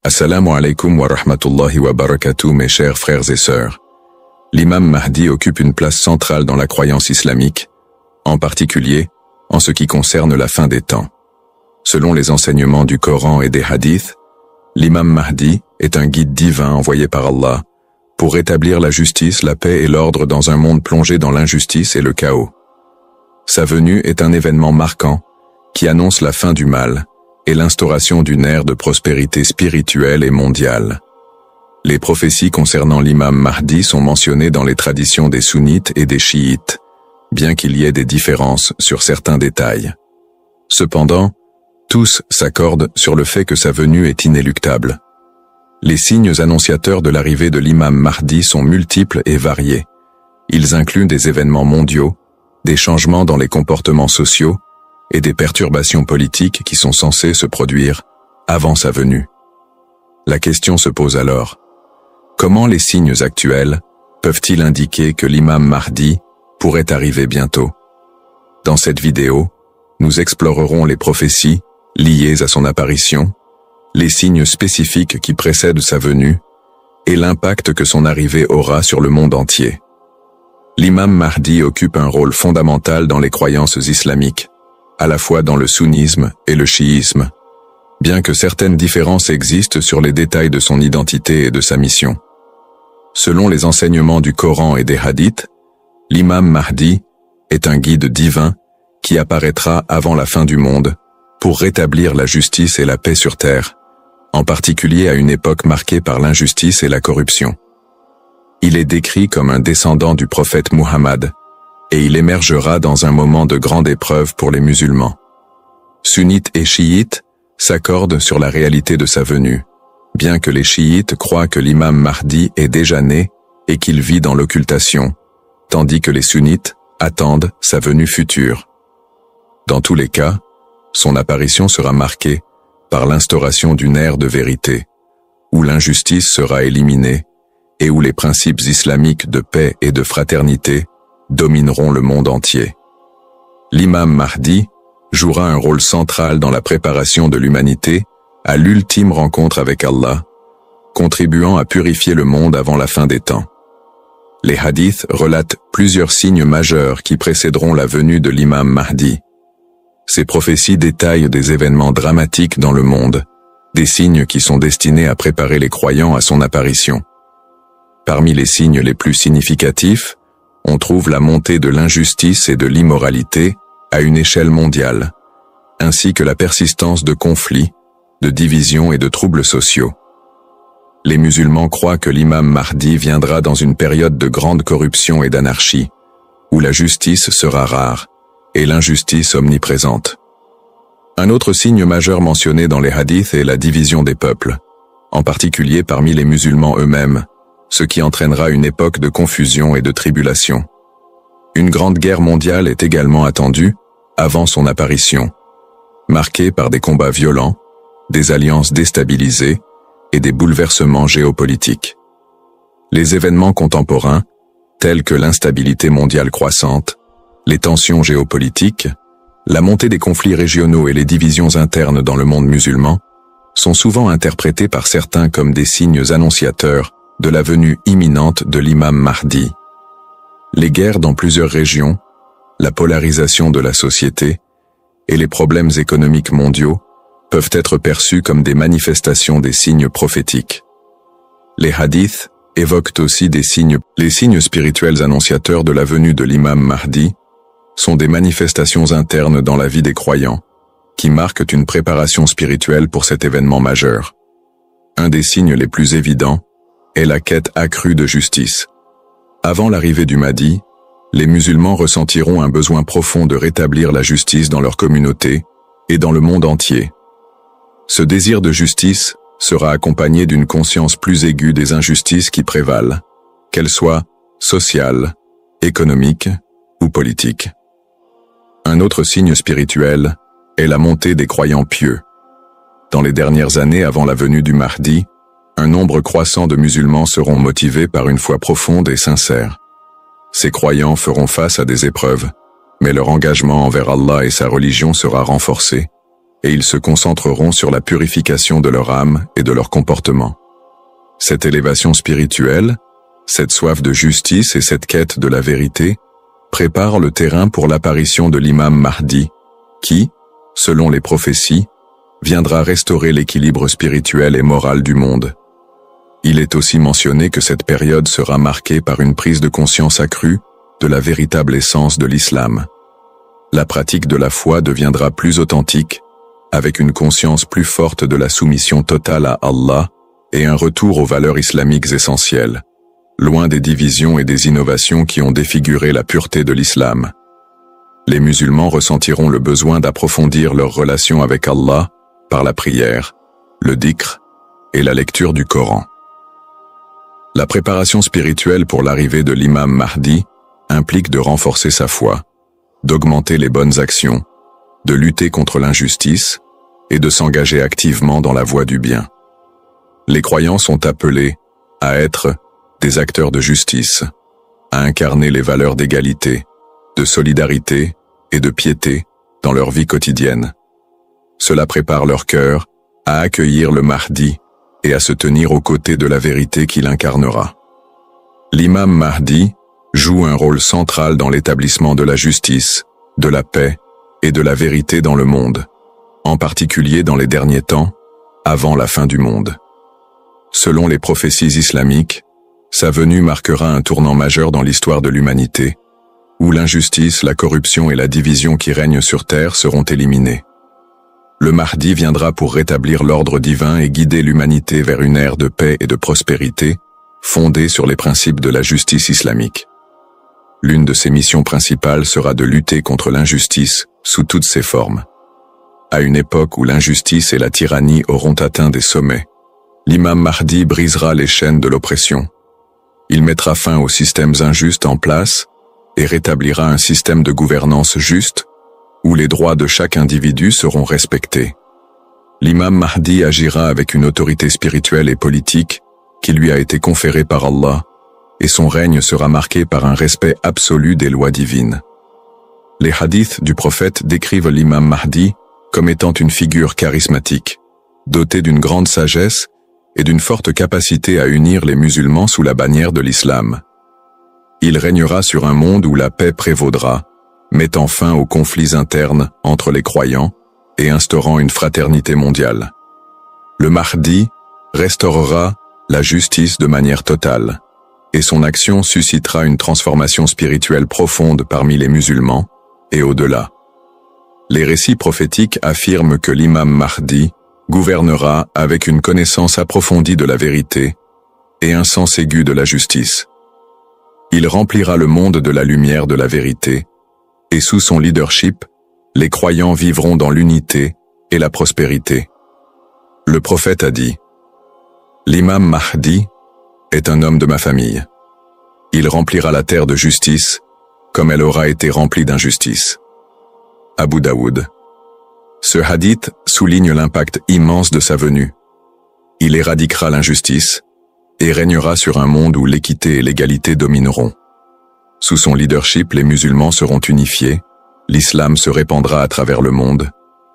Assalamu alaikum wa rahmatullahi wa barakatuh, mes chers frères et sœurs. L'imam Mahdi occupe une place centrale dans la croyance islamique, en particulier en ce qui concerne la fin des temps. Selon les enseignements du Coran et des hadiths, l'imam Mahdi est un guide divin envoyé par Allah pour rétablir la justice, la paix et l'ordre dans un monde plongé dans l'injustice et le chaos. Sa venue est un événement marquant qui annonce la fin du mal et l'instauration d'une ère de prospérité spirituelle et mondiale. Les prophéties concernant l'imam Mahdi sont mentionnées dans les traditions des sunnites et des chiites, bien qu'il y ait des différences sur certains détails. Cependant, tous s'accordent sur le fait que sa venue est inéluctable. Les signes annonciateurs de l'arrivée de l'imam Mahdi sont multiples et variés. Ils incluent des événements mondiaux, des changements dans les comportements sociaux et des perturbations politiques qui sont censées se produire avant sa venue. La question se pose alors: comment les signes actuels peuvent-ils indiquer que l'imam Mahdi pourrait arriver bientôt? Dans cette vidéo, nous explorerons les prophéties liées à son apparition, les signes spécifiques qui précèdent sa venue et l'impact que son arrivée aura sur le monde entier. L'imam Mahdi occupe un rôle fondamental dans les croyances islamiques, à la fois dans le sunnisme et le chiisme, bien que certaines différences existent sur les détails de son identité et de sa mission. Selon les enseignements du Coran et des hadiths, l'imam Mahdi est un guide divin qui apparaîtra avant la fin du monde pour rétablir la justice et la paix sur terre, en particulier à une époque marquée par l'injustice et la corruption. Il est décrit comme un descendant du prophète Muhammad, et il émergera dans un moment de grande épreuve pour les musulmans. Sunnites et chiites s'accordent sur la réalité de sa venue, bien que les chiites croient que l'imam Mahdi est déjà né et qu'il vit dans l'occultation, tandis que les sunnites attendent sa venue future. Dans tous les cas, son apparition sera marquée par l'instauration d'une ère de vérité, où l'injustice sera éliminée et où les principes islamiques de paix et de fraternité domineront le monde entier. L'imam Mahdi jouera un rôle central dans la préparation de l'humanité à l'ultime rencontre avec Allah, contribuant à purifier le monde avant la fin des temps. Les hadiths relatent plusieurs signes majeurs qui précéderont la venue de l'imam Mahdi. Ces prophéties détaillent des événements dramatiques dans le monde, des signes qui sont destinés à préparer les croyants à son apparition. Parmi les signes les plus significatifs, on trouve la montée de l'injustice et de l'immoralité à une échelle mondiale, ainsi que la persistance de conflits, de divisions et de troubles sociaux. Les musulmans croient que l'imam Mahdi viendra dans une période de grande corruption et d'anarchie, où la justice sera rare et l'injustice omniprésente. Un autre signe majeur mentionné dans les hadiths est la division des peuples, en particulier parmi les musulmans eux-mêmes, ce qui entraînera une époque de confusion et de tribulation. Une grande guerre mondiale est également attendue avant son apparition, marquée par des combats violents, des alliances déstabilisées et des bouleversements géopolitiques. Les événements contemporains, tels que l'instabilité mondiale croissante, les tensions géopolitiques, la montée des conflits régionaux et les divisions internes dans le monde musulman, sont souvent interprétés par certains comme des signes annonciateurs de la venue imminente de l'imam Mahdi. Les guerres dans plusieurs régions, la polarisation de la société et les problèmes économiques mondiaux peuvent être perçus comme des manifestations des signes prophétiques. Les hadiths évoquent aussi des signes. Les signes spirituels annonciateurs de la venue de l'imam Mahdi sont des manifestations internes dans la vie des croyants, qui marquent une préparation spirituelle pour cet événement majeur. Un des signes les plus évidents est la quête accrue de justice. Avant l'arrivée du Mahdi, les musulmans ressentiront un besoin profond de rétablir la justice dans leur communauté et dans le monde entier. Ce désir de justice sera accompagné d'une conscience plus aiguë des injustices qui prévalent, qu'elles soient sociales, économiques ou politiques. Un autre signe spirituel est la montée des croyants pieux. Dans les dernières années avant la venue du Mahdi, un nombre croissant de musulmans seront motivés par une foi profonde et sincère. Ces croyants feront face à des épreuves, mais leur engagement envers Allah et sa religion sera renforcé, et ils se concentreront sur la purification de leur âme et de leur comportement. Cette élévation spirituelle, cette soif de justice et cette quête de la vérité préparent le terrain pour l'apparition de l'imam Mahdi, qui, selon les prophéties, viendra restaurer l'équilibre spirituel et moral du monde. Il est aussi mentionné que cette période sera marquée par une prise de conscience accrue de la véritable essence de l'islam. La pratique de la foi deviendra plus authentique, avec une conscience plus forte de la soumission totale à Allah et un retour aux valeurs islamiques essentielles, loin des divisions et des innovations qui ont défiguré la pureté de l'islam. Les musulmans ressentiront le besoin d'approfondir leur relation avec Allah par la prière, le dhikr et la lecture du Coran. La préparation spirituelle pour l'arrivée de l'imam Mahdi implique de renforcer sa foi, d'augmenter les bonnes actions, de lutter contre l'injustice et de s'engager activement dans la voie du bien. Les croyants sont appelés à être des acteurs de justice, à incarner les valeurs d'égalité, de solidarité et de piété dans leur vie quotidienne. Cela prépare leur cœur à accueillir le Mahdi et à se tenir aux côtés de la vérité qu'il incarnera. L'imam Mahdi joue un rôle central dans l'établissement de la justice, de la paix et de la vérité dans le monde, en particulier dans les derniers temps, avant la fin du monde. Selon les prophéties islamiques, sa venue marquera un tournant majeur dans l'histoire de l'humanité, où l'injustice, la corruption et la division qui règnent sur terre seront éliminées. Le Mahdi viendra pour rétablir l'ordre divin et guider l'humanité vers une ère de paix et de prospérité, fondée sur les principes de la justice islamique. L'une de ses missions principales sera de lutter contre l'injustice sous toutes ses formes. À une époque où l'injustice et la tyrannie auront atteint des sommets, l'imam Mahdi brisera les chaînes de l'oppression. Il mettra fin aux systèmes injustes en place et rétablira un système de gouvernance juste où les droits de chaque individu seront respectés. L'imam Mahdi agira avec une autorité spirituelle et politique qui lui a été conférée par Allah, et son règne sera marqué par un respect absolu des lois divines. Les hadiths du prophète décrivent l'imam Mahdi comme étant une figure charismatique, dotée d'une grande sagesse et d'une forte capacité à unir les musulmans sous la bannière de l'islam. Il régnera sur un monde où la paix prévaudra, mettant fin aux conflits internes entre les croyants et instaurant une fraternité mondiale. Le Mahdi restaurera la justice de manière totale, et son action suscitera une transformation spirituelle profonde parmi les musulmans et au-delà. Les récits prophétiques affirment que l'imam Mahdi gouvernera avec une connaissance approfondie de la vérité et un sens aigu de la justice. Il remplira le monde de la lumière de la vérité, et sous son leadership, les croyants vivront dans l'unité et la prospérité. Le prophète a dit : « L'imam Mahdi est un homme de ma famille. Il remplira la terre de justice, comme elle aura été remplie d'injustice. » Abu Daoud. Ce hadith souligne l'impact immense de sa venue. Il éradiquera l'injustice et régnera sur un monde où l'équité et l'égalité domineront. Sous son leadership, les musulmans seront unifiés, l'islam se répandra à travers le monde,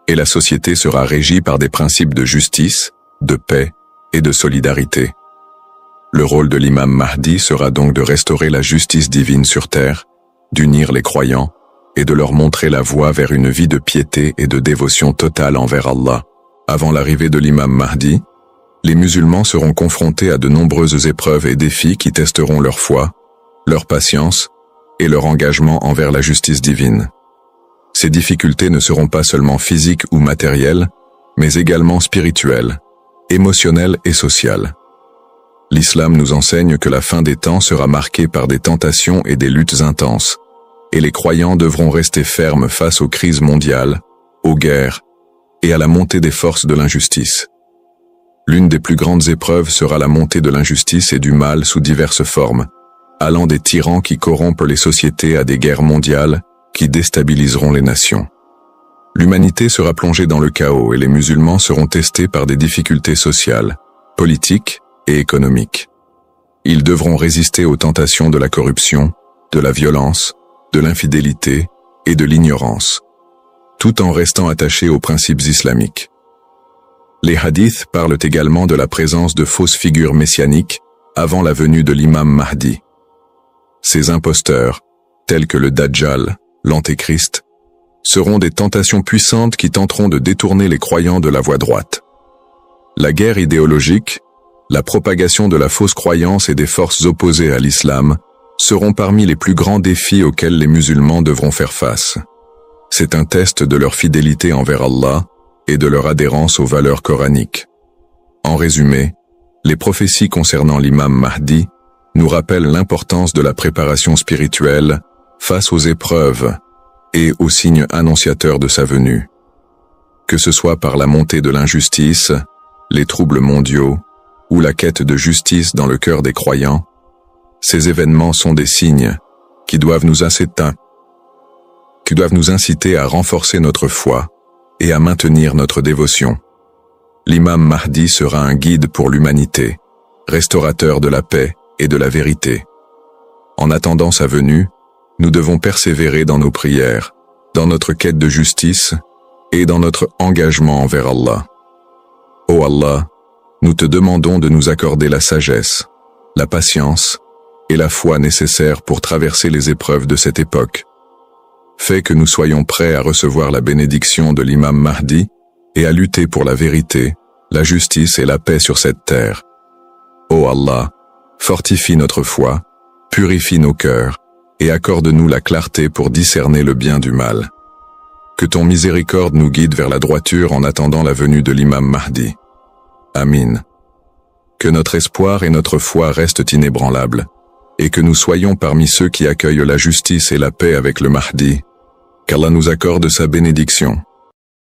et la société sera régie par des principes de justice, de paix et de solidarité. Le rôle de l'imam Mahdi sera donc de restaurer la justice divine sur terre, d'unir les croyants et de leur montrer la voie vers une vie de piété et de dévotion totale envers Allah. Avant l'arrivée de l'imam Mahdi, les musulmans seront confrontés à de nombreuses épreuves et défis qui testeront leur foi, leur patience et leur engagement envers la justice divine. Ces difficultés ne seront pas seulement physiques ou matérielles, mais également spirituelles, émotionnelles et sociales. L'islam nous enseigne que la fin des temps sera marquée par des tentations et des luttes intenses, et les croyants devront rester fermes face aux crises mondiales, aux guerres et à la montée des forces de l'injustice. L'une des plus grandes épreuves sera la montée de l'injustice et du mal sous diverses formes, allant des tyrans qui corrompent les sociétés à des guerres mondiales qui déstabiliseront les nations. L'humanité sera plongée dans le chaos et les musulmans seront testés par des difficultés sociales, politiques et économiques. Ils devront résister aux tentations de la corruption, de la violence, de l'infidélité et de l'ignorance. tout en restant attachés aux principes islamiques. Les hadiths parlent également de la présence de fausses figures messianiques avant la venue de l'imam Mahdi. Ces imposteurs, tels que le Dajjal, l'Antéchrist, seront des tentations puissantes qui tenteront de détourner les croyants de la voie droite. La guerre idéologique, la propagation de la fausse croyance et des forces opposées à l'islam seront parmi les plus grands défis auxquels les musulmans devront faire face. C'est un test de leur fidélité envers Allah et de leur adhérence aux valeurs coraniques. En résumé, les prophéties concernant l'imam Mahdi nous rappellent l'importance de la préparation spirituelle face aux épreuves et aux signes annonciateurs de sa venue. Que ce soit par la montée de l'injustice, les troubles mondiaux ou la quête de justice dans le cœur des croyants, ces événements sont des signes qui doivent nous inciter à renforcer notre foi et à maintenir notre dévotion. L'imam Mahdi sera un guide pour l'humanité, restaurateur de la paix et de la vérité. En attendant sa venue, nous devons persévérer dans nos prières, dans notre quête de justice et dans notre engagement envers Allah. Ô Allah, nous te demandons de nous accorder la sagesse, la patience et la foi nécessaires pour traverser les épreuves de cette époque. Fais que nous soyons prêts à recevoir la bénédiction de l'imam Mahdi et à lutter pour la vérité, la justice et la paix sur cette terre. Ô Allah, fortifie notre foi, purifie nos cœurs et accorde-nous la clarté pour discerner le bien du mal. Que ton miséricorde nous guide vers la droiture en attendant la venue de l'imam Mahdi. Amin. Que notre espoir et notre foi restent inébranlables, et que nous soyons parmi ceux qui accueillent la justice et la paix avec le Mahdi. Qu'Allah nous accorde sa bénédiction.